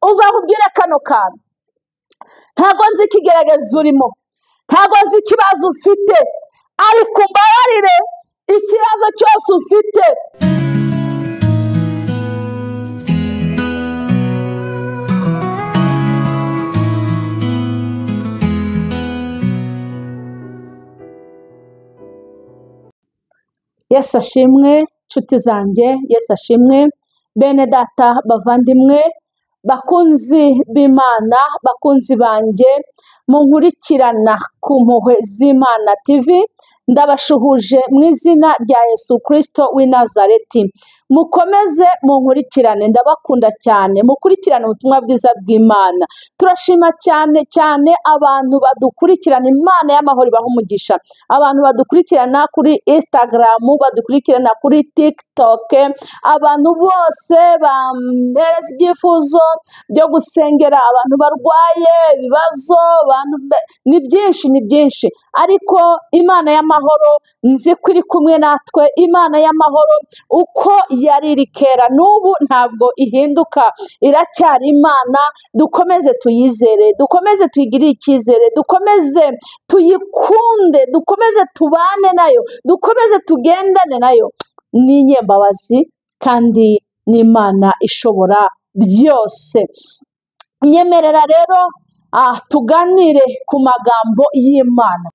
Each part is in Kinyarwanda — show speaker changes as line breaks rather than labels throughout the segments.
umva nkubwire kano kantu, ntago nzi ikigeragezo urimo, ntago nzi ikibazo ufite, ariko mbabarire ikibazo cyose ufite Yesu ashimwe nshuti zanjye, Yesu ashimwe bene data bavandimwe bakunzi b'Imana, bakunzi banjye munkurikirana ku mpuhwe z'Imana TV, ndabashuhuje mu izina rya Yesu Kristo w'i Nazareti. Mukomeze munkurikirane, ndabakunda cyane, mukurikirane ubutumwa bwiza bw'Imana. Turashima cyane cyane abantu badukurikirana, Imana y'amahoro ibahe umugisha. Abantu badukurikirana kuri Instagram, badukurikirana kuri TikTok, abantu bose bampereza ibyifuzo byo gusengera abantu barwaye ibibazo, ni byinshi, ariko Imana y'amahoro nzi ko iri kumwe natwe. Imana y'amahoro uko yari iri kera n'ubu ntabwo ihinduka, iracyari Imana. Dukomeze tuyizere, dukomeze tuyigirire icyizere, dukomeze tuyikunde, dukomeze tubane nayo, dukomeze tugendane nayo. Ni inyembabazi kandi ni Imana ishobora byose. Nyemerera rero tuganire ku magambo y'Imana.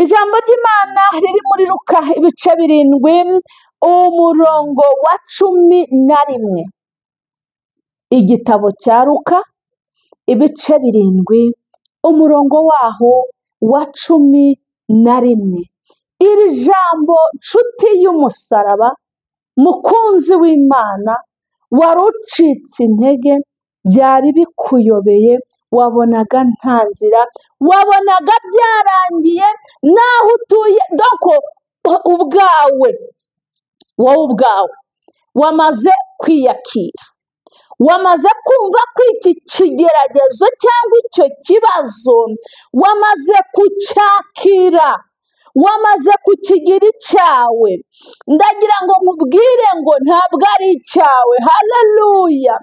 Ijambo ry'Imana riri muri Luka ibice 7 umurongo wa 11. Igitabo cya Luka ibice 7 umurongo waho wa 11. Iri jambo nshuti y'umusaraba, mukunzi w'Imana, wari ucitse intege, byari bikuyobeye, wabonaga nta nzira, wabonaga byarangiye naho utuye, doko wowe ubwawe wamaze kwiyakira, wamaze kumva ko iki kigeragezo cyangwa icyo kibazo wamaze kucyakira, wamaze kukigira icyawe. Ndagira ngo mubwire ngo ntabwo ari icyawe. Haleluya!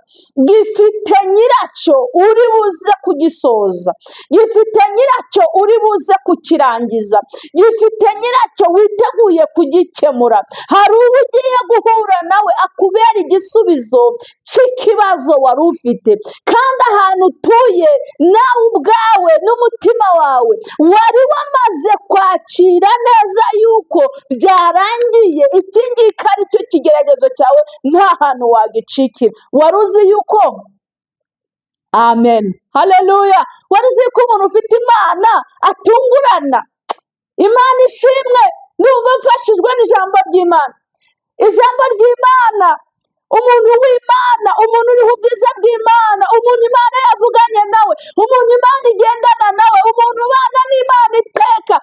Gifite nyiracyo uri buze kugisoza, gifite nyiracyo uri buze kukirangiza, gifite nyiracyo witeguye kugikemura. Hari uwo ugiye guhura nawe akubera igisubizo cy'ikibazo wari ufite, kandi ahantu utuye nawe ubwawe n'umutima wawe wari wamaze kwakira neza yuko byarangiye. Iki ngiki ari cyo kigeragezo cyawe, nta hantu wagicikira. Wari uzi yuko, amen, haleluya, wari uzi ko umuntu ufite Imana atungurana. Imana ishimwe. Ndumva mfashijwe n'ijambo ry'Imana. Ijambo ry'Imana, umuntu w'Imana, umuntu uriho ubwiza bw'Imana, umuntu Imana yavuganye nawe, umuntu Imana igendana nawe, umuntu ubana n'Imana iteka,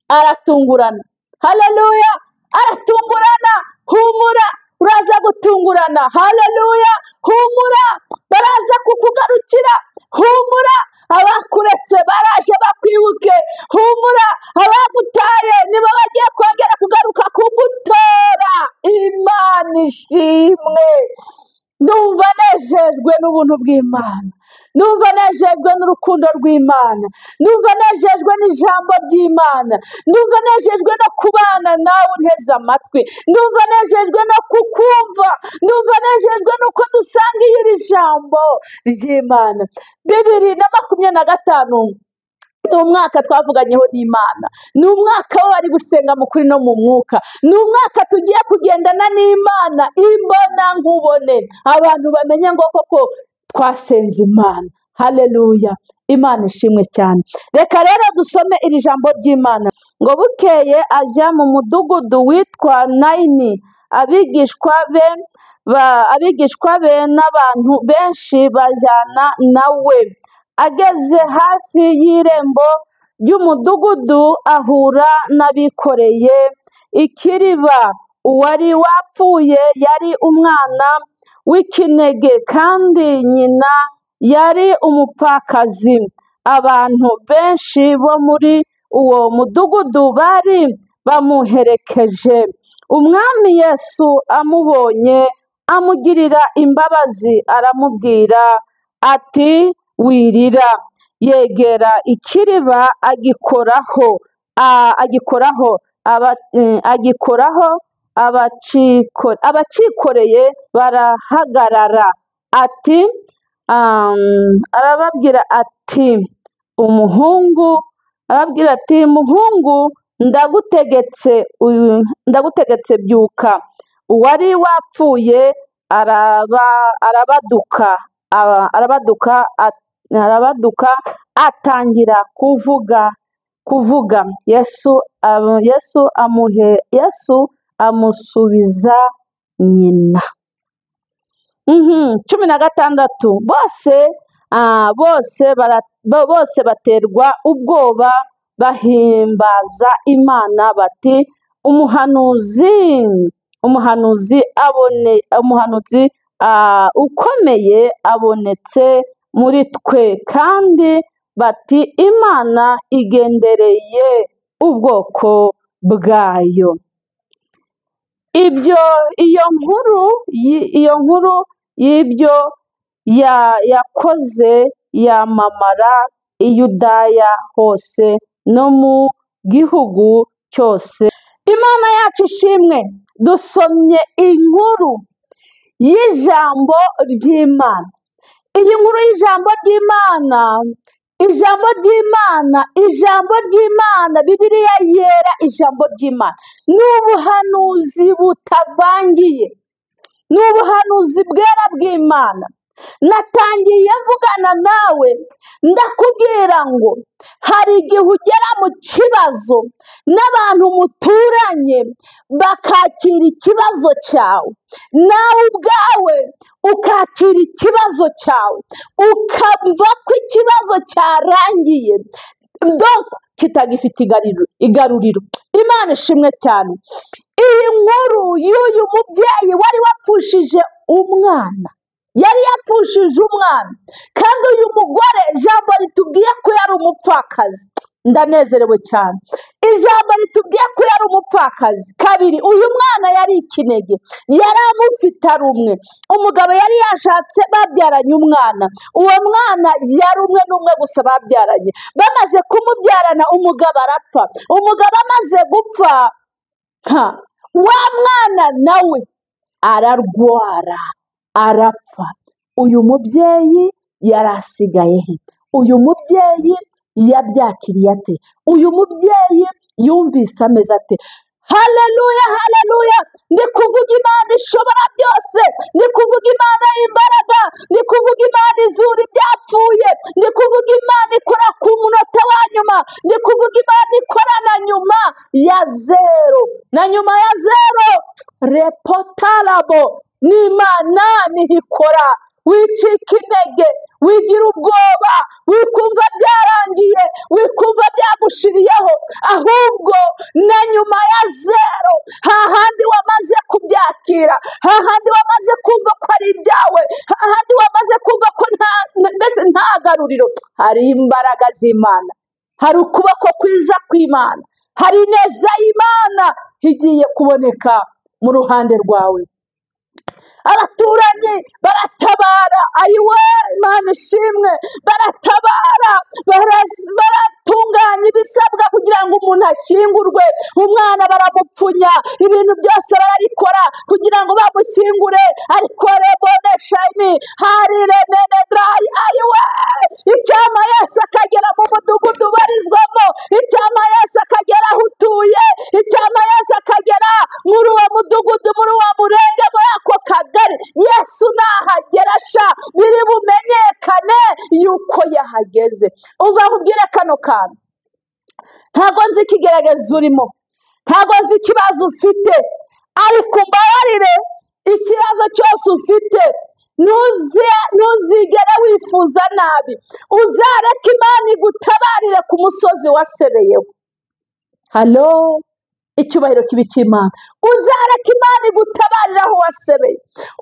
aratungurana. Haleluya! Aratungurana. Humura, uraza gutungurana. Haleluya! Humura, baraza kukugarukira. Humura, abakuretse baraje bakwibuke. Humura, abagutaye nibo bagiye kongera kugaruka kugutora. Imana ishimwe. Ndumva nejejwe n'ubuntu bw'Imana, ndumva nejejwe n'urukundo rw'Imana, ndumva nejejwe n'ijambo ry'Imana, ndumva nejejwe no kubana nawe unteze amatwi, ndumva nejejwe no kukumva, ndumva nejejwe nuko dusangiye iri jambo ry'Imana. 2025 ni umwaka twavuganyeho n'Imana, ni umwaka wo bari gusenga mu kuri no mu mwuka, ni umwaka tugiye kugendana n'Imana imbona nkubone, abantu bamenye ngo koko twasenze Imana. Haleluya! Imana ishimwe cyane. Reka rero dusome iri jambo ry'Imana. Ngo bukeye ajya mu mudugudu witwa Nayini, abigishwa be n'abantu benshi bajyana nawe. Ageze hafi y'irembo ry'umudugudu ahura n'abikoreye ikiriba. Uwari wapfuye yari umwana w'ikinege, kandi nyina yari umupfakazi. Abantu benshi bo muri uwo mudugudu bari bamuherekeje. Umwami Yesu amubonye amugirira imbabazi, aramubwira ati wirira. Yegera ikiriba agikoraho abacikoreye barahagarara. Arababwira ati muhungu, ndagutegetse byuka. Uwari wapfuye arabaduka atangira kuvuga. Yesu amusubiza nyina. 16. Bose baterwa ubwoba bahimbaza Imana bati umuhanuzi ukomeye abonetse muri twe, kandi bati Imana igendereye ubwoko bwayo. Iyo nkuru y'ibyo yakoze yamamara i Yudaya hose no mu gihugu cyose. Imana yacu ishimwe. Dusomye inkuru y'ijambo ry'Imana. Iyi nkuru y'ijambo ry'Imana, Bibiliya yera ijambo ry'Imana. Ni ubuhanuzi butavangiye, ni ubuhanuzi bwera bw'Imana. Natangiye mvugana nawe ndakubwira ngo hari igihe ugera mu kibazo n'abantu muturanye bakakira ikibazo cyawe, nawe ubwawe ukakira ikibazo cyawe, ukamva ko ikibazo cyarangiye, kitagifite igaruriro. Imana ishimwe cyane. Iyi nkuru y'uyu mubyeyi wari wapfushije umwana, yari yapfushije umwana, kandi uyu mugore ijambo ritubwiye ko yari umupfakazi. Ndanezerewe cyane. Ijambo ritubwiye ko yari umupfakazi. Kabiri, uyu mwana yari ikinege, yari amufite ari umwe. Umugabo yari yashatse, babyaranye umwana. Uwo mwana yari umwe n'umwe gusa babyaranye. Bamaze kumubyarana umugabo arapfa. Umugabo amaze gupfa, wa mwana nawe ararwara arapfa. Uyu mubyeyi yari asigaye he? Uyu mubyeyi yabyakiriye ate? Uyu mubyeyi yumvise ameze ate? Haleluya, haleluya! Ndi kuvuga Imana ishobora byose, ndi kuvuga Imana y'imbaraga, ndi kuvuga Imana izura ibyapfuye, ndi kuvuga Imana ikora ku munota wa nyuma, ndi kuvuga Imana ikora na nyuma ya zero, na nyuma ya zero. Repotarabo ni Imana niho ikora. Wicika intege, wigira ubwoba, wikumva byarangiye, wikumva byagushiriyeho, ahubwo na nyuma ya zero, hahandi wamaze kubyakira, hahandi wamaze kumva ko ari ibyawe, hahandi wamaze kumva ko nta garuriro, hari imbaraga z'Imana, hari ukuboko kwiza kw'Imana, hari ineza y'Imana igiye kuboneka mu ruhande rwawe. Abaturanyi baratabara, ayiwe Imana ishimwe, baratabara, baratunganya ibisabwa kugira ngo umuntu ashyingurwe. Umwana baramupfunya, ibintu byose barabikora kugira ngo bamushyingure, ariko rebone shayini hari remene darayi, ayiwe icyama Yesu akagera mu mudugudu ubarizwamo, icyama Yesu akagera aho utuye, icyama Yesu akagera muri uwo mudugudu, muri uwo murenge, muri ako kagari. Yesu nahagera sha biri bumenyekane yuko yahageze. Umva nkubwire kano kantu, ntabwo nzi ikigerageza urimo, ntabwo nzi ikibazo ufite, ariko mbabarire, ikibazo cyose ufite ntuzigere wifuza nabi. Uzareka Imana igutabarire ku musozi wasebeyeho. Halo, icyubahiro kibi cy'Imana. Uzareka Imana igutabarira aho wasebeye,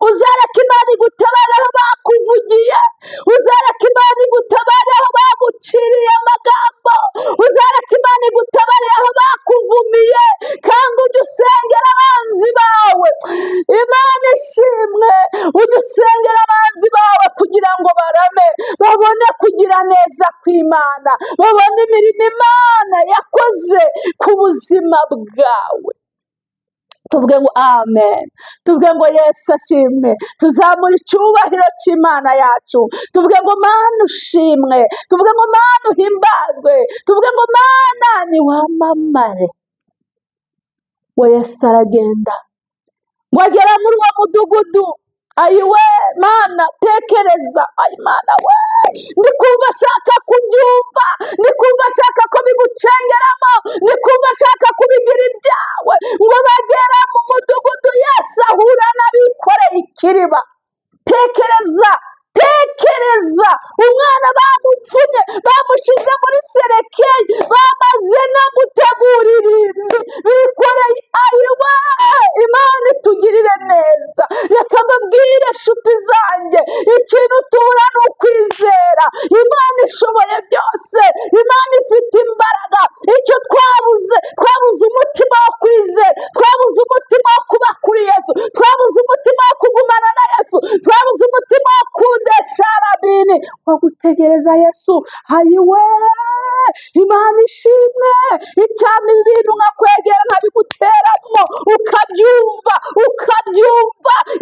uzareka Imana igutabarira aho bakuvugiye, uzareka Imana igutabarira aho baguciriye amagambo, uzareka Imana igutabarira aho bakuvumiye, kandi ujye usengera abanzi bawe. Imana ishimwe, ujye usengera abanzi bawe kugira ngo barame, babone kugira neza kw'Imana, babone imirimo Imana yakoze ku buzima bwawe. Tuvuge ngo amen, tuvuge ngo Yesu ashimwe, tuzamura icyubahiro cy'Imana yacu, tuvuge ngo Mana ushimwe, tuvuge ngo Mana uhimbazwe, tuvuge ngo Mana ni wamamare. We Yesu aragenda ngo agera muri uwo mudugudu. Ayiwe Mana, tekereza, ayi Mana we, ndikumva ashaka kubyumva, ndikumva ashaka ko bigucengeramo, ndikumva ashaka kubigira ibyawe. Ngo bagera mu mudugudu, Yesu ahura n'abikoreye ikiriba. Tekereza umwana bamupfunye, bamushize muri serekeye, bamaze no gutegura irimbi, bikoreye. Ayiwe Imana itugirire neza. Reka mbabwire nshuti zanjye, ikintu tubura ni ukwizera. Imana ishoboye byose, Imana ifite imbaraga. Icyo twabuze umutima wo kwizera, twabuze umutima wo kuba kuri Yesu, twabuze umutima wo kugumana na Yesu, twabuze umutima wo kudesha rabini, wo gutegereza Yesu. Ayiwe Imana ishimwe. Icyama ibintu nkakwegera nkabiguteramo ukabyumva.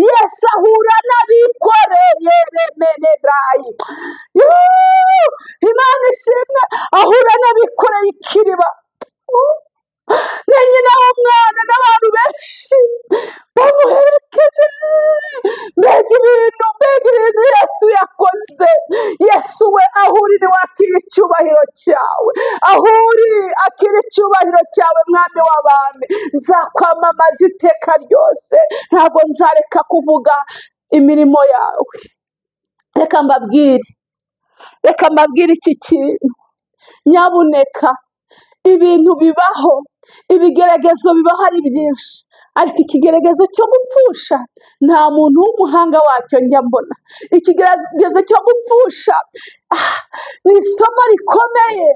Yesu ahura n'abikoreye remenedrayi. Imana ishimwe, ahura n'abikoreye ikiriba. Na nyina w'umwana n'abantu benshi bamuherekeje. Mbega ibintu Yesu yakoze. Yesu we ahuri ni wakira icyubahiro cyawe, ahuri akira icyubahiro cyawe, mwami w'abami. Nzakwamamaza iteka ryose, ntabwo nzareka kuvuga imirimo yawe. Reka mbabwire iki kintu, nyabuneka. Ibintu bibaho, ibigeragezo bibaho ari byinshi, ariko ikigeragezo cyo gupfusha nta muntu w'umuhanga wacyo njya mbona. Ikigeragezo cyo gupfusha ni isomo rikomeye,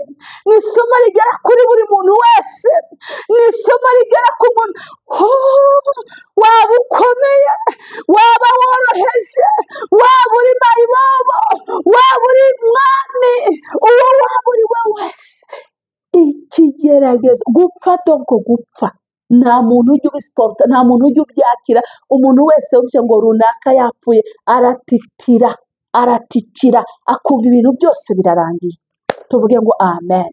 ni isomo rigera kuri buri muntu wese, ni isomo rigera ku muntu. Waba ukomeye, waba woroheje, waba uri mayibobo, waba uri mwami, uwo waba uri we wese, ikigeragezo gupfa donko gupfa nta muntu ujya ubisiporta, nta muntu ujya ubyakira. Umuntu wese uvuze ngo runaka yapfuye aratitira akumva ibintu byose birarangiye. Tuvuge ngo amen.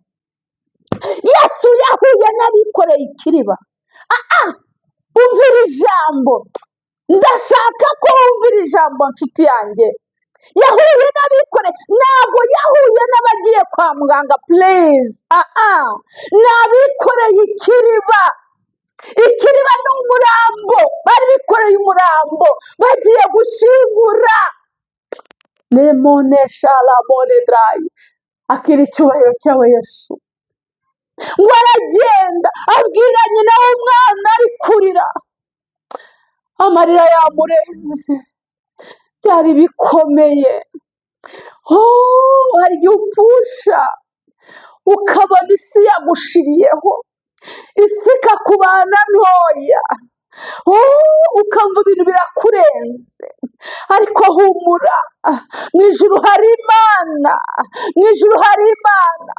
Yesu yahuye n'abikoreye ikiriba. Umvira ijambo, ndashaka ko wumvira ijambo nshuti yanjye. Yahuye n'abikoreye, ntabwo yahuye n'abagiye kwa muganga, please. N'abikoreye ikiriba. Ikiriba ni umurambo, bari bikoreye umurambo bagiye gushingura. Lemonesha labonedrayi. Akira icyubahiro cyawe Yesu. Ngo aragenda abwira nyina w'umwana ari kurira, amarira yamurenze, byari bikomeye. Hari igihe upfusha ukabona isi yagushiriyeho, isi ikakubana ntoya, ukamva ibintu birakurenze, ariko humura, mu ijuru hari Imana, mu ijuru hari Imana.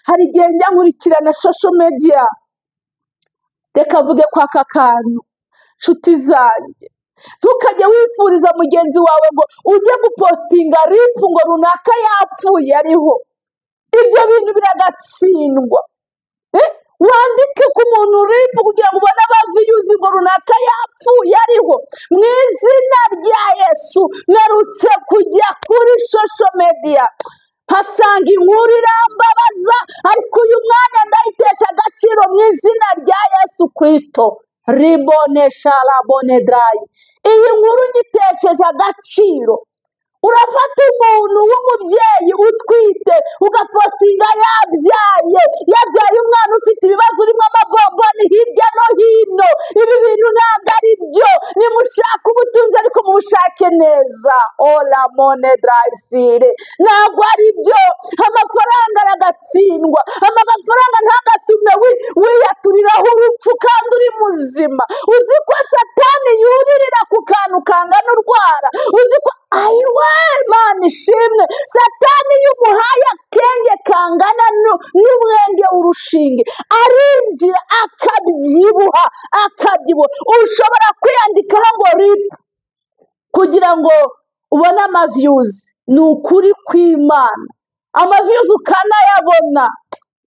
Hari igihe njya nkurikirana social media, reka mvuge kwa aka kantu, nshuti zanjye, ntukajye wifuriza mugenzi wawe ngo ujye gupostinga ripu ngo runaka yapfuye ariho. Ibyo bintu biragatsindwa. Wandike ku muntu ripu kugira ngo ubone abaviyuzi ngo runaka yapfuye ariho. Mu izina rya Yesu merutse kujya kuri social media, mpasanga inkuru irambabaza, ariko uyu mwanya ndayitesha agaciro mu izina rya Yesu Kristo. Ribonesha labonedrayi. Iyi nkuru nyitesheje agaciro. Urafata umuntu w'umubyeyi utwite ugapostinga yabyaye umwana ufite ibibazo, urimo amabomboni hirya no hino. Ibi bintu ntabwo ari byo. Nimushaka ubutunzi ariko mubushake wubake neza. Ola mone drayisire, ntabwo ari byo. Amafaranga aragatsindwa, amafaranga ntagatume wiyaturiraho urupfu kandi uri muzima. Uzi ko Satani yuririra ku kantu kangana urwara? Uzi ko ayiwe Imana ishimwe, Satani iyo umuhaye akenge kangana n'umwenge w'urushinge arinjira akabyibuha. Ushobora kwiyandikaho ngo ripu kugira ngo ubone amaviyuzi. Ni ukuri kw'Imana, amaviyuzi ukanayabona.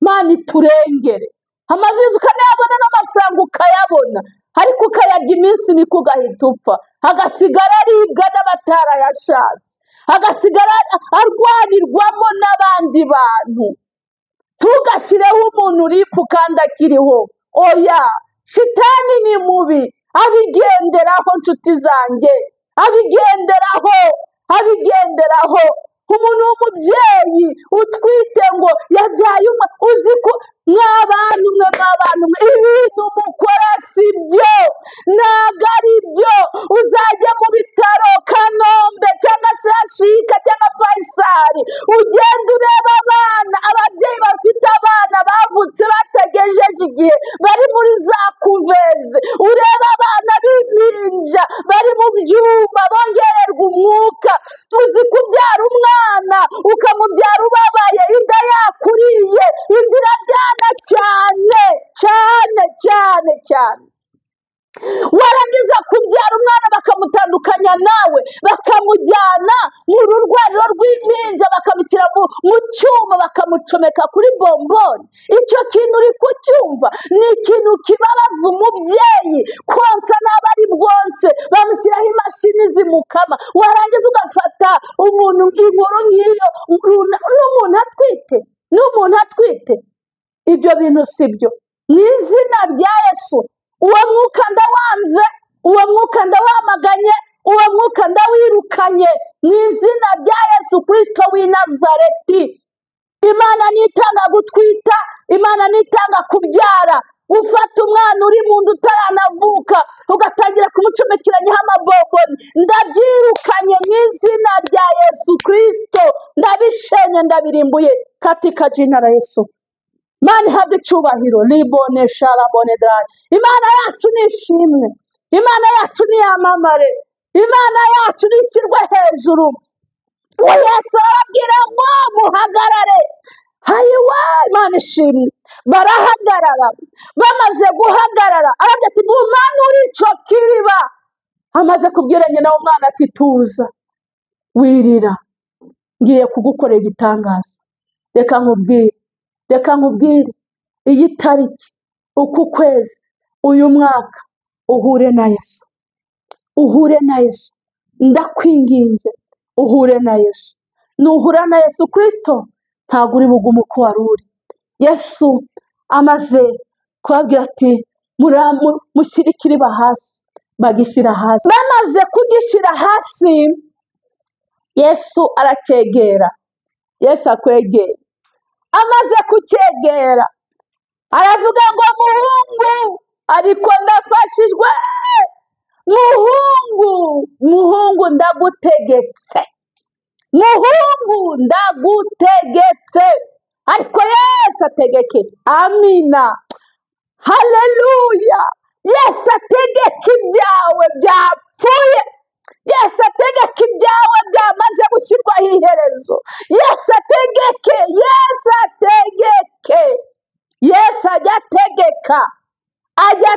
Mana iturengere, amaviyuzi ukanayabona n'amafaranga ukayabona, ariko ukayarya iminsi mike ugahita upfa, hagasigara aribwa n'abatarayashatse, hagasigara arwanirwamo n'abandi bantu. Ntugashyireho umuntu ripu kandi akiriho. Oya, Shitani ni mubi, abigenderaho nshuti zanjye, abigenderaho. Umuntu w'umubyeyi utwite ngo yabyaye uzi ko mw'abantu mwe ibintu mukora si byo, ntabwo ari byo. Uzajya mu bitaro Kanombe cyangwa se Ashika cyangwa Fayisari, ugenda ureba ababyeyi bafite abana bavutse batagejeje igihe, bari muri za kuveze. Ureba abana b'impinja bari mu byuma bongererwa umwuka. Uzi kubyara umwana ukamubyara ubabaye, inda yakuriye, inda irabyana cyane. Warangiza kubyara umwana bakamutandukanya nawe, bakamujyana mu rurwariro rw'impinja, bakamushyira mu cyuma, bakamucomeka kuri bomboni. Icyo kintu uri kucyumva? Ni ikintu kibabaza umubyeyi. Konsa n'aba ari bwonse, bamushyiraho imashini zimukama. Warangiza ugafata umuntu inkuru nk'iyo n'umuntu atwite. Ibyo bintu si byo. Mu izina rya Yesu, uwo mwuka ndawanze, uwo mwuka ndawamaganye, uwo mwuka ndawirukanye mu izina rya Yesu Kristo w'i Nazareti. Imana nitanga gutwita, Imana nitanga kubyara. Gufata umwana uri mu nda utaranavuka ugatangira kumucomekeranyaho amaboboni, ndabyirukanye mu izina rya Yesu Kristo. Ndabishenye, ndabirimbuye katika jina la Yesu. Imana ihabwe icyubahiro. Libone sharabone dai. Imana yacu nishimwe, Imana yacu niyamamare, Imana yacu nishyirwe hejuru. Yesu arababwira ngo muhagarare. Ayiwe Imana ishimwe. Barahagarara, bamaze guhagarara arabwira ati mumanure icyo kiriba. Amaze kubwira nyina w'umwana ati tuza, wirira, ngiye kugukorera igitangaza. Reka nkubwire iyi tariki, uku kwezi, uyu mwaka, uhure na Yesu. Ndakwinginze uhure na Yesu. Nuhura na Yesu Kristo ntabwo uri bugume uko wari uri. Yesu amaze kubabwira ati mushyire ikiriba hasi, bagishyira hasi. Bamaze kugishyira hasi, Yesu aracyegera. Yesu akwegera. Amaze kucyegera aravuga ngo muhungu, ariko ndafashijwe. Muhungu ndagutegetse, ariko Yesu ategeke. Amina, haleluya. Yesu ategeka ibyawe byapfuye, Yesu ategeka ibyawe byamaze gushyirwaho iherezo. Yesu ategeke, Yesu ajya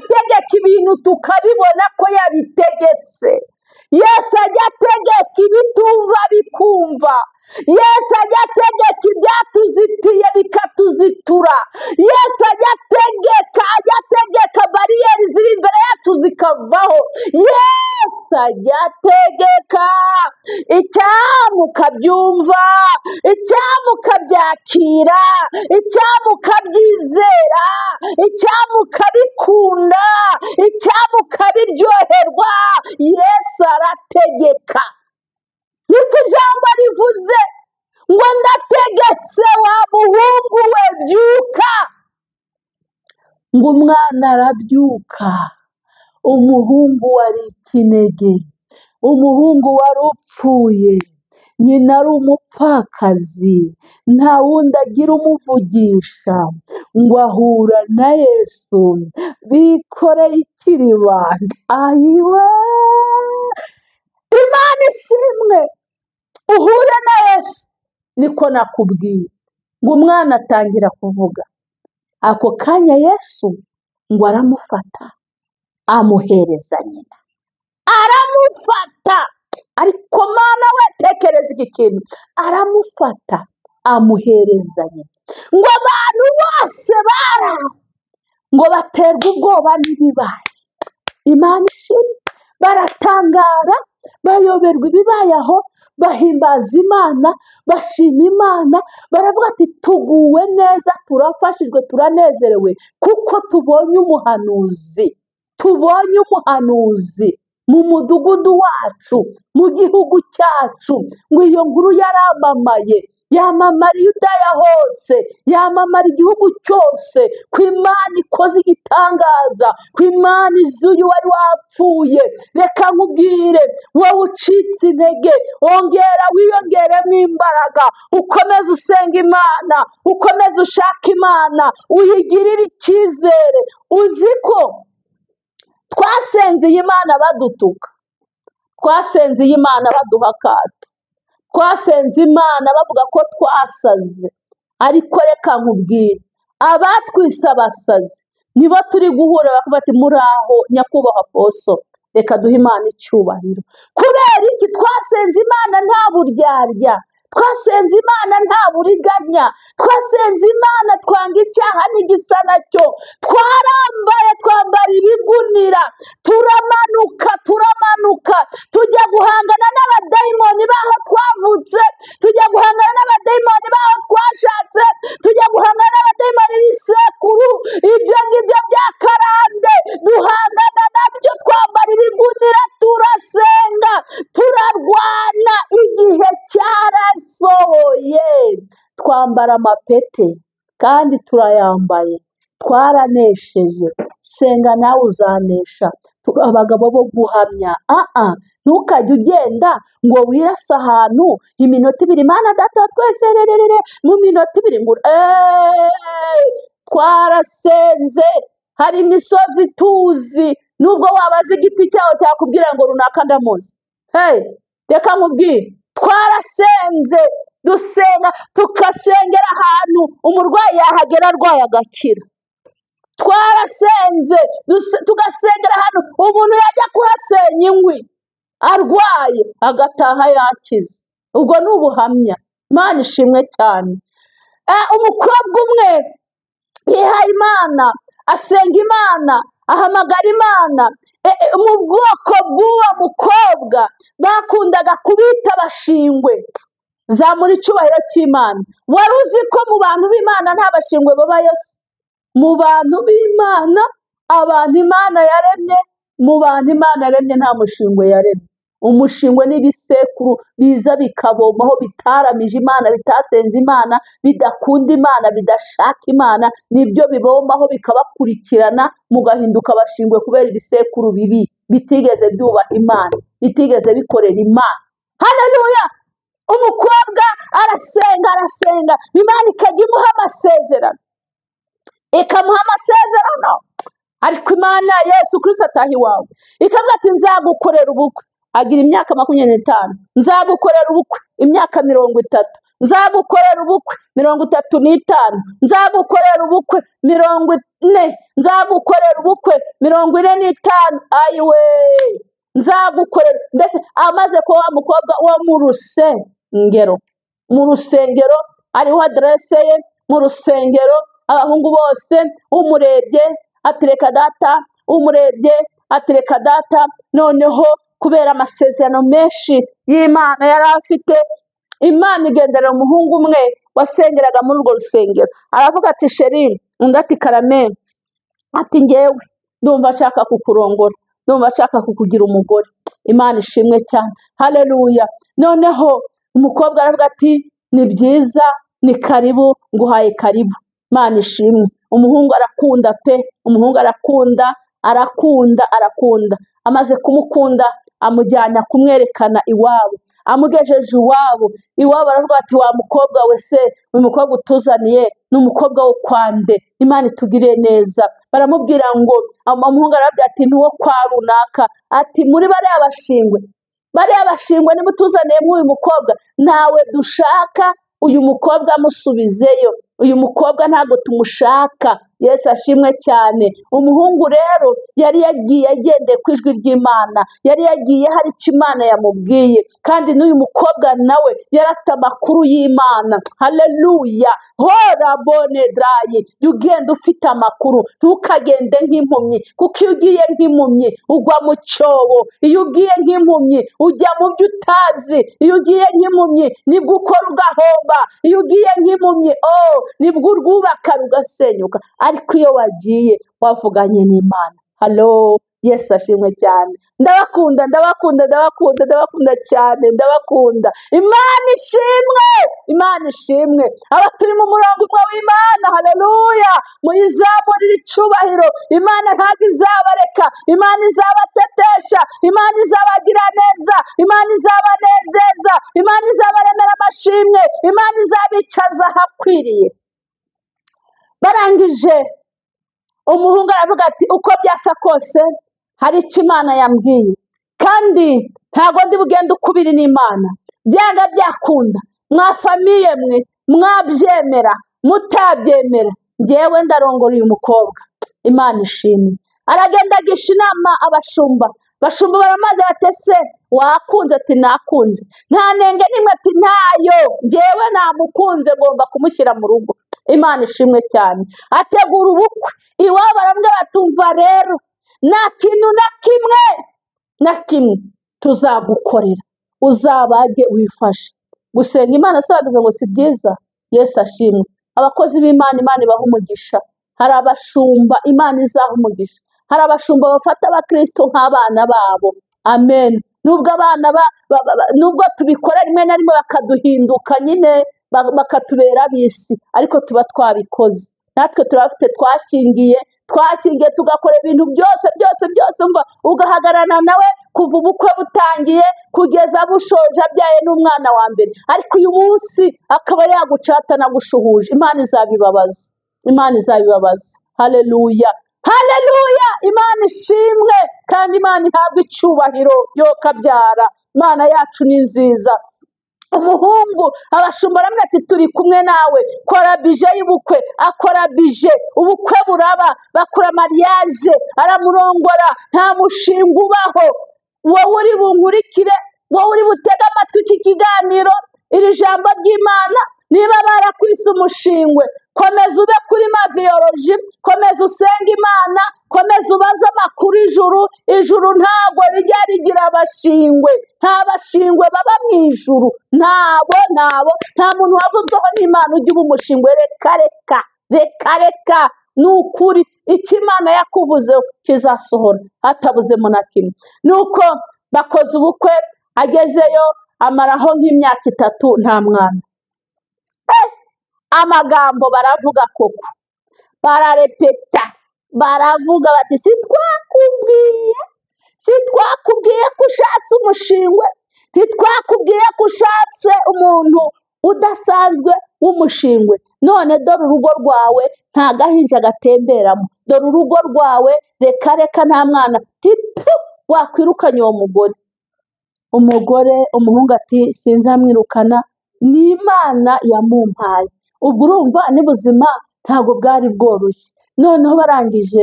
ategeka ibintu tukabibona ko yabitegetse. Yesu ajya ategeka ibitumva bikumva. Yesu ajya ategeka ibyatuzitiye bikatuzitura. Yesu ajya ategeka bariyeri ziri imbere yacu zikavaho. Yesu ajya ategeka icyamu ukabyumva, icyamu ukabyakira, icyamu ukabyizera, icyamu ukabikunda, icyamu ukabiryoherwa. Yesu arategeka. Niko ijambo rivuze ngo ndategetse wa muhungu we byuka. Ngo umwana arabyuka, umuhungu wari ikinege umuhungu wari upfuye, nyina ari umupfakazi, nta wundi agira umuvugisha, ngo ahura na Yesu bikoreye ikiribanda. Ayiwe, Imana ishimwe, uhure na Yesu. Niko nakubwiye ngo umwana atangira kuvuga, ako kanya Yesu ngo aramufata amuhereza nyina, aramufata. Ariko Mana we, tekereza iki kintu, aramufata amuhereza nyina. Ngo abantu bose ngo baterwe ubwoba n'ibibaye. Imana ishimwe, baratangara, bayoberwa ibibaye aho, bahimbaza Imana, bashima Imana, baravuga ati tuguwe neza, turafashijwe, turanezerewe kuko tubonye umuhanuzi mu mudugudu wacu, mu gihugu cyacu. Ngo iyo nkuru yaramamaye, yamamara Yudaya hose, yamamara igihugu cyose, ko Imana ikoze igitangaza, ko Imana izuye uwari wapfuye. Reka nkubwire, wowe ucitse intege, ongera wiyongeremo imbaraga, ukomeze usenga Imana, ukomeze ushaka Imana, uyigirire icyizere. Uzi ko twasenze iyi Imana badutuka, twasenze iyi Imana baduha akato, twasenze Imana bavuga ko twasaze. Ariko reka nkubwire, abatwise abasazi nibo turi guhura bakavuga ati muraho nyakubahwa Aposo, reka duhe Imana icyubahiro. Kubera iki? Twasenze Imana nta buryarya, twasenze Imana nta buriganya, twasenze Imana twanga icyaha n'igisa nacyo, twarambaye, twambara ibigunira, turamanuka tujya guhangana n'abadayimoni baho twavutse, tujya guhangana n'abadayimoni baho twashatse, tujya guhangana n'abadayimoni b'isekuru, ibyo ngibyo bya karande, duhangana nabyo, twambara ibigunira, turasenga, turarwana. Igihe cyarasohoye, twambara amapete kandi turayambaye, twaranesheje. Senga nawe uzanesha, turi abagabo bo guhamya. Ntukajye ugenda ngo wirase ahantu iminota ibiri, Mana data twese mu minota ibiri ngo twarasenze. Hari imisozi tuzi, nubwo wabaza igiti cyaho cyakubwira ngo runaka ndamuzi. Reka nkubwire, twarasenze, dusenga, tugasengera ahantu umurwayi yahagera arwaye agakira. Twarasenze, tugasengera ahantu umuntu yajya kuhasenya inkwi arwaye agataha yakize. Ubwo ni ubuhamya. Imana ishimwe cyane. Umukobwa umwe yihaye Imana, asenga Imana, ahamagara Imana. Mu bwoko bw'uwo mukobwa bakundaga kubita abashingwe. Zamura icyubahiro cy'Imana. Wari uzi ko mu bantu b'Imana nta bashingwe babayo se? Mu bantu b'Imana, abantu Imana yaremye, mu bantu Imana yaremye nta mushingwe yaremye. Umushingwe n'ibisekuru biza bikabomaho, bitaramije Imana, bitasenze Imana, bidakunda Imana, bidashaka Imana, nibyo bibomaho bikabakurikirana, mugahinduka abashingwe kubera ibisekuru bibi bitigeze byubaha Imana, bitigeze bikorera Imana. Haleluya! Umukobwa arasenga, Imana ikajya imuha amasezerano, ikamuha amasezerano. Ariko Imana, Yesu Kristo ataha iwawe, ikavuga ati nzagukorera ubukwe. Agira imyaka 25, nzagukorera ubukwe imyaka 30, nzagukorera ubukwe 35, nzagukorera ubukwe 40, nzagukorera ubukwe 45. Ayiwe, nzagukorera. Mbese amaze kuba wa mukobwa wo mu rusengero, ariho aderese ye mu rusengero. Abahungu bose umurebye atereka data, umurebye atereka data. Noneho kubera amasezerano menshi y'Imana yari afite, Imana igendera umuhungu umwe wasengeraga muri urwo rusengero. Aravuga ati sheri, undi ati karame, ati ngewe ndumva nshaka kukurongora, ndumva nshaka kukugira umugore. Imana ishimwe cyane. Haleluya! Noneho umukobwa aravuga ati ni byiza, ni karibu, nguhaye karibu. Imana ishimwe. Umuhungu arakunda pe, umuhungu arakunda, amaze kumukunda amujyana kumwerekana iwabo, amugejeje iwabo baravuga ati wa mukobwa we se, uyu mukobwa utuzaniye ni umukobwa wo kwande, Imana itugiriye neza. Baramubwira ngo umuhungu arabwira ati ni uwo kwa runaka, ati muri bariya bashingwe nimutuzaniye uyu mukobwa ntawe dushaka, uyu mukobwa amusubizeyo, uyu mukobwa ntabwo tumushaka. Yesu ashimwe cyane. Umuhungu rero yari yagiye agendeye ku ijwi ry'Imana, yari yagiye hari icyo Imana yamubwiye, kandi n'uyu mukobwa nawe yari afite amakuru y'Imana. Haleluya. Hora bone drayi, ugenda ufite amakuru, ntukagende nk'impumyi, kuko iyo ugiye nk'impumyi ugwa mu cyobo, iyo ugiye nk'impumyi ujya mu byo utazi, iyo ugiye nk'impumyi nibwo ukora ugahomba, iyo ugiye nk'impumyi nibwo urwubaka rugasenyuka. Ariko iyo wagiye wavuganye n'Imana, halo, Yesu ashimwe cyane. Ndabakunda cyane, ndabakunda. Imana ishimwe. Aba turi mu murongo umwe w'Imana, haleluya. Muyizamurire icyubahiro. Imana ntabwo izabareka, Imana izabatetesha, Imana izabagira neza, Imana izabanezeza, Imana izabaremera amashimwe, Imana izabicaza ahakwiriye. Barangije umuhungu aravuga ati uko byasa kose hari icyo Imana yambwiye, kandi ntabwo ndi bugende ukubiri n'Imana, byanga byakunda, mwafamiye mwe mwabyemera mutabyemera, njyewe ndarongora uyu mukobwa. Imana ishimwe. Aragenda agisha inama abashumba baramaze batese, wakunze? Ati nakunze. Nta nenge nimwe? Ati ntayo, njyewe namukunze, ngomba kumushyira mu rugo. Imana ishimwe cyane. Ategura ubukwe iwabo, barambwira batumva rero nta kintu na kimwe tuzagukorera, uzabage wifashe. Gusenga Imana asabagize ngo si byiza. Yesu ashimwe. Abakozi b'Imana, Imana ibaha umugisha. Hari abashumba Imana izaha umugisha, hari abashumba bafata abakristo nk'abana babo. Amen. Nubwo abana nubwo tubikora rimwe na rimwe bakaduhinduka nyine bakatubera bisi, ariko tuba twabikoze. Natwe turafite twashingiye tugakora ibintu byose umva, ugahagarana nawe kuva ubukwe butangiye kugeza bushoje abyaye n'umwana wa mbere, ariko uyu munsi akaba yagucata nagushuhuje. Imana izabibabaza. Haleluya. Imana ishimwe, kandi Imana ihabwa icyubahiro yo kabyara. Imana yacu ni nziza. Umuhungu abashumba baramubwira ati turi kumwe nawe, kora bije y'ubukwe. Akora bije, ubukwe buraba, bakora mariage, aramurongora. Nta mushinga ubaho. Wowe uri bunkurikire, wowe uri butega amatwi iki kiganiro, iri jambo ry'Imana, niba barakwise umushingwe, komeza ube kuri maviyoroji, komeza usenga Imana, komeza ubaze amakuru ijuru ntabwo rijya rigira abashingwe, nta bashingwe baba mu ijuru, ntabo, nta muntu wavuzweho n'Imana ujya uba umushingwe. Reka ni ukuri, icyo Imana yakuvuzeho kizasohora hatabuzemo na kimwe. Nuko bakoze ubukwe, agezeyo amaraho nk'imyaka 3 nta mwana. Amagambo baravuga koko, bararepeta, baravuga bati sitwakubwiye ko ushatse umushingwe, ntitwakubwiye ko ushatse umuntu udasanzwe w'umushingwe. None dore urugo rwawe nta gahinja gatemberamo, dore urugo rwawe reka nta mwana. Wakwirukanye uwo mugore. Umuhungu ati sinzamwirukana, ni Imana yamumpaye. Ubwo urumva n'ubuzima ntabwo bwari bworoshye. Noneho barangije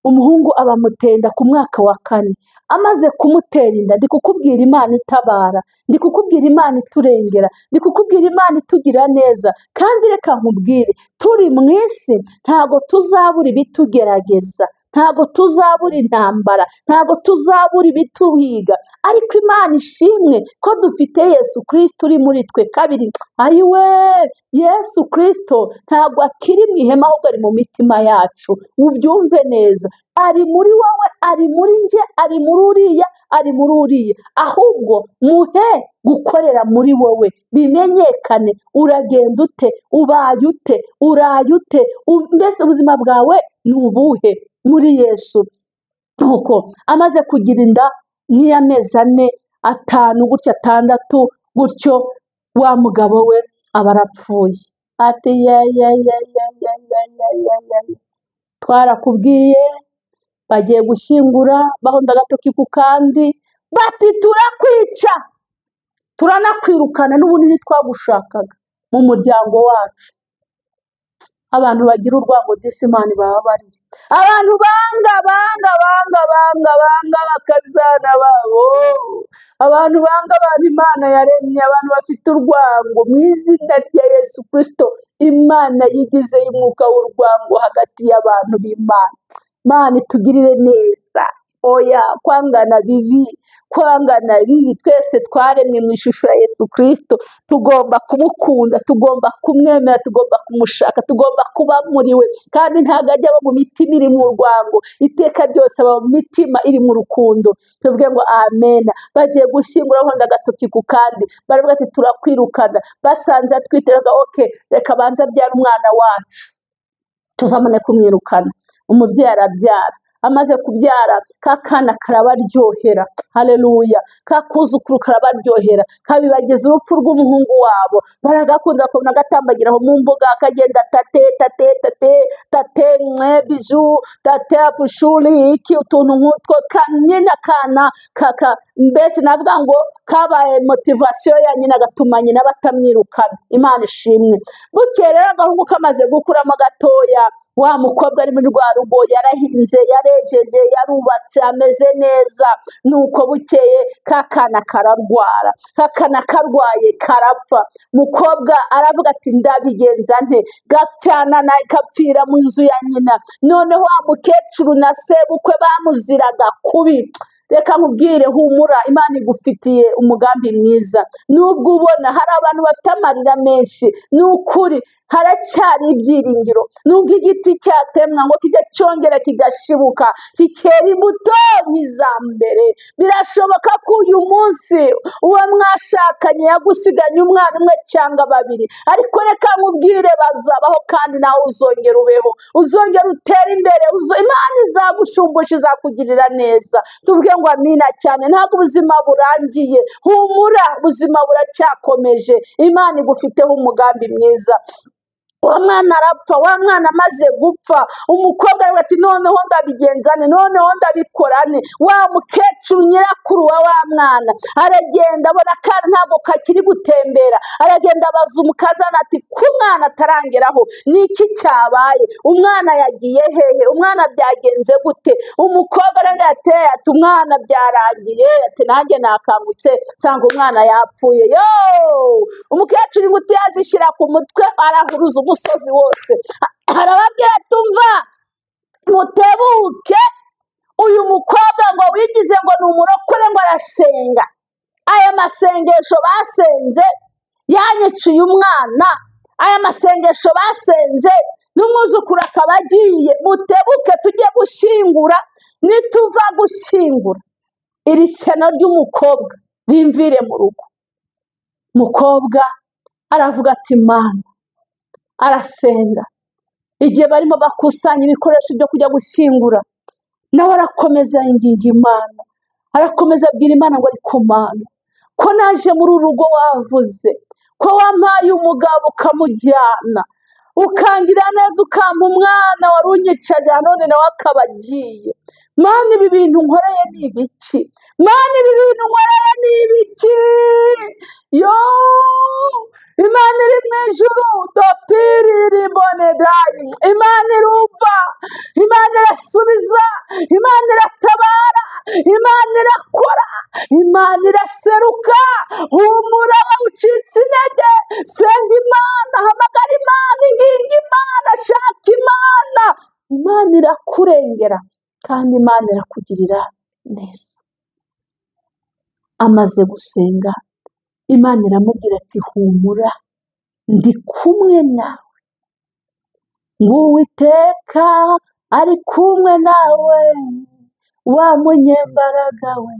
umuhungu abamutenda ku mwaka wa 4. Amaze kumutera inda, ndi kukubwira Imana itabara, ndi kukubwira Imana iturengera, ndi kukubwira Imana itugira neza. Kandi reka nkubwire, turi mu isi ntago tuzabura ibitugerageza, ntago tuzabura intambara, ntago tuzabura ibituhiga, ariko Imana ishimwe ko dufite Yesu Kristo uri muri twe. Kabiri, ayiwe, Yesu Kristo ntago akiri mu ihema, ahubwo ari mu mitima yacu. Ubyumve neza, ari muri wowe, ari muri nje, ari muri uriya, ahubwo muhe gukorera muri wowe, bimenyekane. Uragenda ute, ubaye ute, uraye ute, mbese ubuzima bwawe ni ubuhe muri Yesu? nuko amaze kugira inda nk'iy'amezi 4, 5 gutyo 6 gutyo, wa mugabo we aba arapfuye. Ati twarakubwiye, bagiye gushyingura bahonda agatoki ku kandi, bati turakwica turanakwirukana, n'ubundi ntitwagushakaga mu muryango wacu. Abantu bagira urwango Imana bababarire, abantu banga bakazana babo, abantu banga abantu Imana yaremye, abantu bafite urwango mu izina rya Yesu Kristo. Imana yigize y'umwuka w'urwango hagati y'abantu b'Imana. Imana itugirire neza, oya kwangana bibi, twese twaremwe mu ishusho ya Yesu Kristo, tugomba kumukunda, tugomba kumwemera, tugomba kumushaka, tugomba kuba muri we, kandi ntabwo ajya aba mu mitima iri mu rwango, iteka ryose aba mu mitima iri mu rukundo. Tuvuge ngo amen. Bagiye gushyingura bahonda agatoki ku kandi, baravuga ati turakwirukana, basanze atwitiraga reka banza abyara umwana wacu tuzamane kumwirukana. Umubyeyi arabyara, amaze kubyara kakana karabaryohera, haleluya, kakuzukuru karabaryohera, kabibageza urupfu rw'umuhungu wabo, baragakunda bakabona gatambagiraho mu mbuga, akagenda tate biju, tate apushuri, iki utuntu nk'utwo nyine akana mbese navuga ngo kabaye motivasiyo ya nyina, gatuma nyina batamwirukana. Imana ishimwe. Bukeye rero agahungu kamaze gukuramo gatoya, wa mukobwa ari muri rwa rugo, yarahinze, yarejeje, yarubatse, ameze neza. Nuko bukeye kakana kararwara, kakana karwaye karapfa. Mukobwa aravuga ati ndabigenza nte, gapfana na kapfira mu nzu ya nyina. Noneho wa mukecuru na sebukwe bamuziraga kubi. Reka nkubwire, humura, Imana igufitiye umugambi mwiza. Nubwo ubona hari abantu bafite amarira menshi, ni ukuri haracyari ibyiringiro. Nubwo igiti cyatemwa ngo kijya cyongera kigashibuka, kikera imbuto nk'iza mbere, birashoboka ko uyu munsi uwo mwashakanye yagusiganye umwana umwe cyangwa 2, ariko reka nkubwire bazabaho, kandi nawe uzongera ubeho, uzongera utere imbere, Imana izagushumbusha, izakugirira neza. Tuvuge ngo amina cyane. Ntabwo ubuzima burangiye, humura, ubuzima buracyakomeje. Imana igufiteho umugambi mwiza. Wa mwana arapfa, wa mwana amaze gupfa, umukobwa aravuga ati noneho ndabigenzane, noneho ndabikorane. Wa mukecuru nyirakuru wa wa mwana aragenda, abona kandi ntabwo kakiri gutembera, aragenda abaza umukazana ati ku mwana atarangeraho niki cyabaye, umwana yagiye hehe, umwana byagenze gute? Umukobwa aravuga ati umwana byarangiye, ati nanjye nakangutse sanga umwana yapfuye. Umukecuru inguti yazishyira ku mutwe, arahuruza umusozi wose, arababwira ati umva mutebuke, uyu mukobwa ngo wigize ngo ni umurokore, ngo arasenga, aya masengesho basenze yanyiciye umwana, aya masengesho basenze n'umwuzukuru akaba agiye. Mutebuke tujye gushyingura, nituva gushyingura iri shyano ry'umukobwa rimvire mu rugo. Mukobwa aravuga ati Mana, arasenga. Igihe barimo bakusanya ibikoresho byo kujya gushyingura, nawe arakomeza inginga Imana, arakomeza abwira Imana ngo ariko Mana, ko naje muri uru rugo wavuze ko wampaye umugabo ukamujyana, ukangira neza, ukampa umwana wari unyicaje, none nawe akaba agiye. Mana, ibi bintu nkoreye ni ibiki? Mana, ibi bintu nkoreye ni ibiki? Imana iri mu ijuru, dopiri ribonedayi, Imana irumva, Imana irasubiza, Imana iratabara, Imana irakora, Imana iraseruka. Humura ucitse intege, senga Imana, hamagara Imana, inginga Imana, shaka Imana. Imana irakurengera kandi Imana irakugirira neza. Amaze gusenga, Imana iramubwira ati humura, ndi kumwe nawe. Uwiteka ari kumwe nawe, wa munyembaraga we.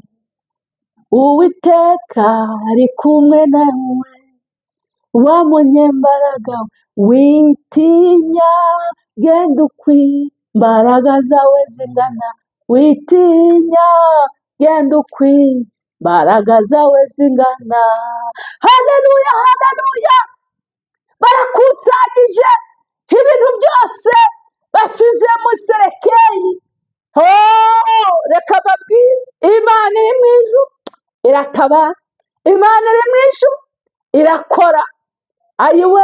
Uwiteka ari kumwe nawe, wa munyembaraga we. Witinya, genda ukwi, imbaraga zawe zingana, witinya genda ukwiye imbaraga zawe zingana. Haleluya, haleluya. Barakusanyije ibintu byose bashyize mu serekeyi. Reka babwire, Imana iri mu ijuru iratabara, Imana iri mu ijuru irakora. Ayiwe,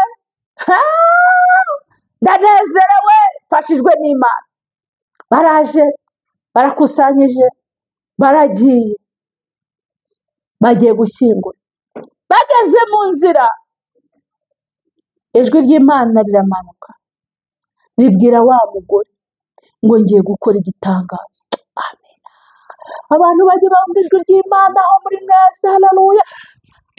ndanezerewe mfashijwe n'Imana. Baraje, barakusanyije, baragiye, bagiye gushyingura. Bageze mu nzira, ijwi ry'Imana riramanuka ribwira wa mugore ngo ngiye gukora igitangazo. Amen. Abantu bajye bumva ijwi ry'Imana aho muri mwese. Haleluya,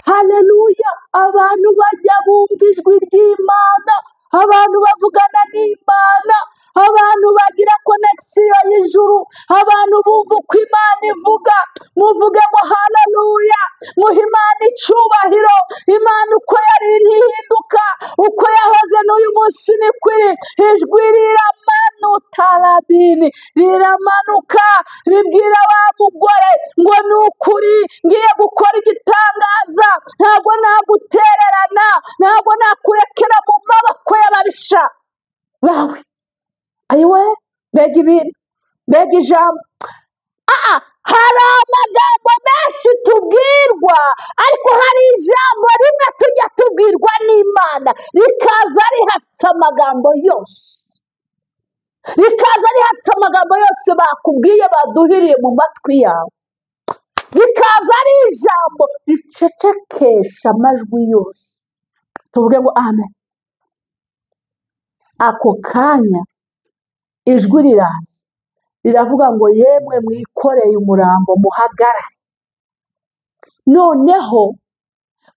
haleluya. Abantu bajya bumva ijwi ry'Imana, abantu bavugana n'Imana, abantu bagira konegisiyo y'ijuru, abantu bumva uko Imana ivuga. Muvuge ngo haleluya, muhe Imana icyubahiro. Imana uko yari ntihinduka, uko yahoze n'uyu munsi ni kuri. Ijwi riramanuka, rabini riramanuka ribwira wa mugore ngo ni ukuri ngiye gukora igitangaza, ntabwo nagutererana, ntabwo nakurekera mu maboko y'ababisha bawe. Ayiwe, mbega ibintu, mbega ijambo. Hari amagambo menshi tubwirwa, ariko hari ijambo rimwe tujya tubwirwa n'Imana rikaza rihatse amagambo yose, rikaza rihatse amagambo yose bakubwiye baduhiriye mu matwi yawe, rikaza ari ijambo ricecekesha amajwi yose. Tuvuge ngo amen. Ako kanya ijwi riraza riravuga ngo yemwe mwikoreye umurambo muhagarare. Noneho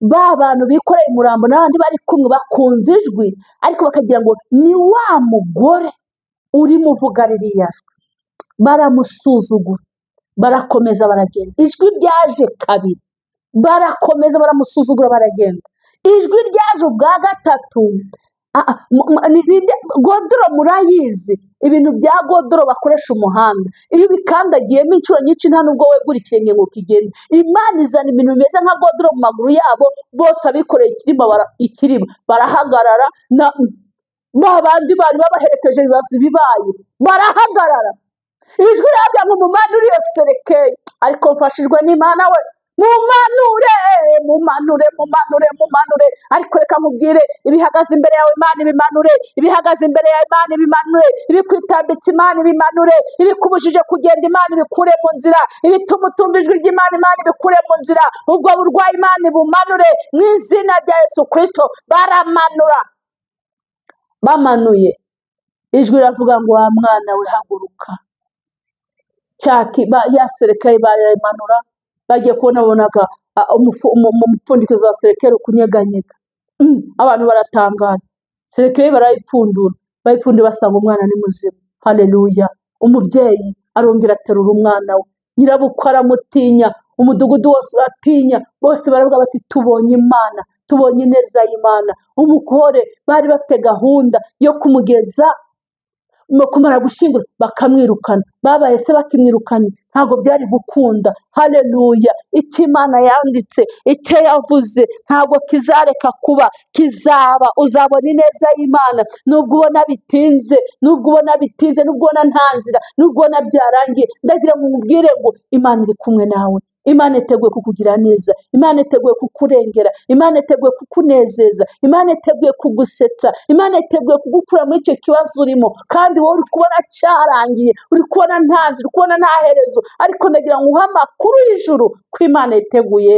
ba bantu bikoreye umurambo n'abandi bari kumwe bakumva ijwi, ariko bakagira ngo ni wa mugore urimo uvuga ririya jwi. Baramusuzugura, barakomeza baragenda. Ijwi ryaje kabiri, barakomeza baramusuzugura baragenda. Ijwi ryaje ubwa gatatu. Godoro murayizi, ibintu bya godoro bakoresha umuhanda, iyo ubikandagiyemo inshuro nyinshi nta nubwo wegura ikirenge ngo kigende. Imana izana ibintu bimeze nka godoro mu maguru yabo, bose abikoreye ikiriba barahagarara. Ba bandi bari babaherekeje bibaza ibibaye, barahagarara. Ijwi rirabwira ngo mumanure iyo serekeyi, ariko mfashijwe n'Imana we, mumanure, mumanure, mumanure, mumanure. Ariko reka mubwire, ibihagaze imbere yawe Imana ibimanure, ibihagaze imbere yawe Imana ibimanure, ibikwitambitse Imana ibimanure, ibikubujije kugenda Imana ibikure mu nzira, ibituma utumva ijwi ry'Imana Imana ibikure mu nzira. Ubwo burwayi Imana ibumanure mu izina rya Yesu Kristo. Baramanura, bamanuye, ijwi riravuga ngo wa mwana we haguruka. Ya serekeyi barayimanura, bagiye kubona bonaga umupfundikizo wa serekeyi kunyeganyega. Abantu baratangara, serekeyi barayipfundura, bayipfunduye basanga umwana ni muzima. Haleluya. Umubyeyi arongera aterura umwana we, nyirabukwe aramutinya, umudugudu wose uratinya, bose baravuga bati tubonye Imana, tubonye ineza y'Imana. Umugore bari bafite gahunda yo kumugeza kumara gushyingura bakamwirukana, babaye se bakimwirukanye ntabwo byari gukunda. Haleluya. Icyo Imana yanditse, icyo yavuze ntabwo kizareka kuba, kizaba. Uzabona ineza y'Imana nubwo ubona bitinze, nubwo ubona bitinze, nubwo ubona nta nzira, nubwo ubona byarangiye. Ndagira ngo umubwire ngo Imana iri kumwe nawe, Imana iteguye kukugira neza, Imana iteguye kukurengera, Imana iteguye kukunezeza, Imana iteguye kugusetsa, Imana iteguye kugukura muri icyo kibazo urimo. Kandi wowe uri kubona cyarangiye, uri kubona nta nzira, uri kubona nta herezo, ariko ndagira ngo uhe amakuru y'ijuru ko Imana iteguye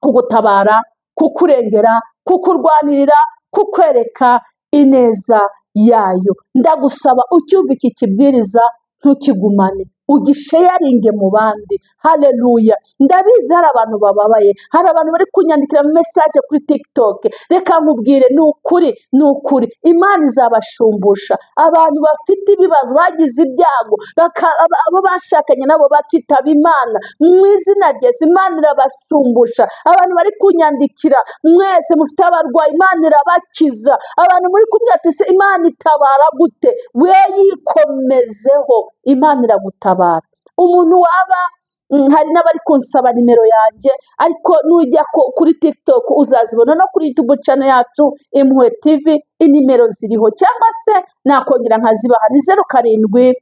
kugutabara, kukurengera, kukurwanirira, kukwereka ineza yayo. Ndagusaba ucyumva iki kibwiriza ntukigumane, ugisharinge mu bandi. Haleluya. Ndabizi hari abantu bababaye, hari abantu bari kunyandikira message kuri TikTok. Reka nkubwire ni ukuri, ni ukuri Imana izabashumbusha. Abantu bafite ibibazo, bagize ibyago, abo bashakanye nabo bakitaba Imana, mu izina rya Yesu Imana irabashumbusha. Abantu bari kunyandikira mwese mufite abarwayi, Imana irabakiza. Abantu muri kumwe ati se Imana itabara gute? We yikomezeho, Imana iragutabara. gutabara. Umuntu waba hari n'abari kunsaba nimero yanjye, ariko nujya kuri TikTok uzazibona, no kuri YouTube channel yacu Impuhwe TV inimero ziriho, cyangwa se nakongera nkazibaha ni 0782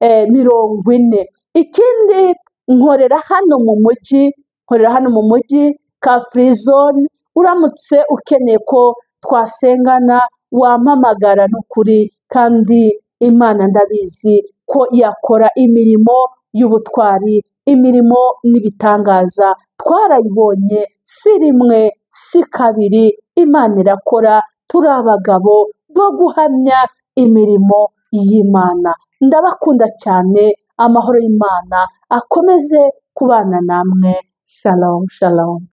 92 ikindi nkorera hano mu mujyi ka Free Zone. Uramutse ukeneye ko twasengana wampamagara n'ukuri, kandi Imana ndabizi ko yakora imirimo y'ubutwari, imirimo n'ibitangaza twarayibonye, si rimwe si kabiri. Imana irakora, turi abagabo bo guhamya imirimo y'Imana. Ndabakunda cyane, amahoro y'Imana akomeze kubana namwe. Shalom shalom.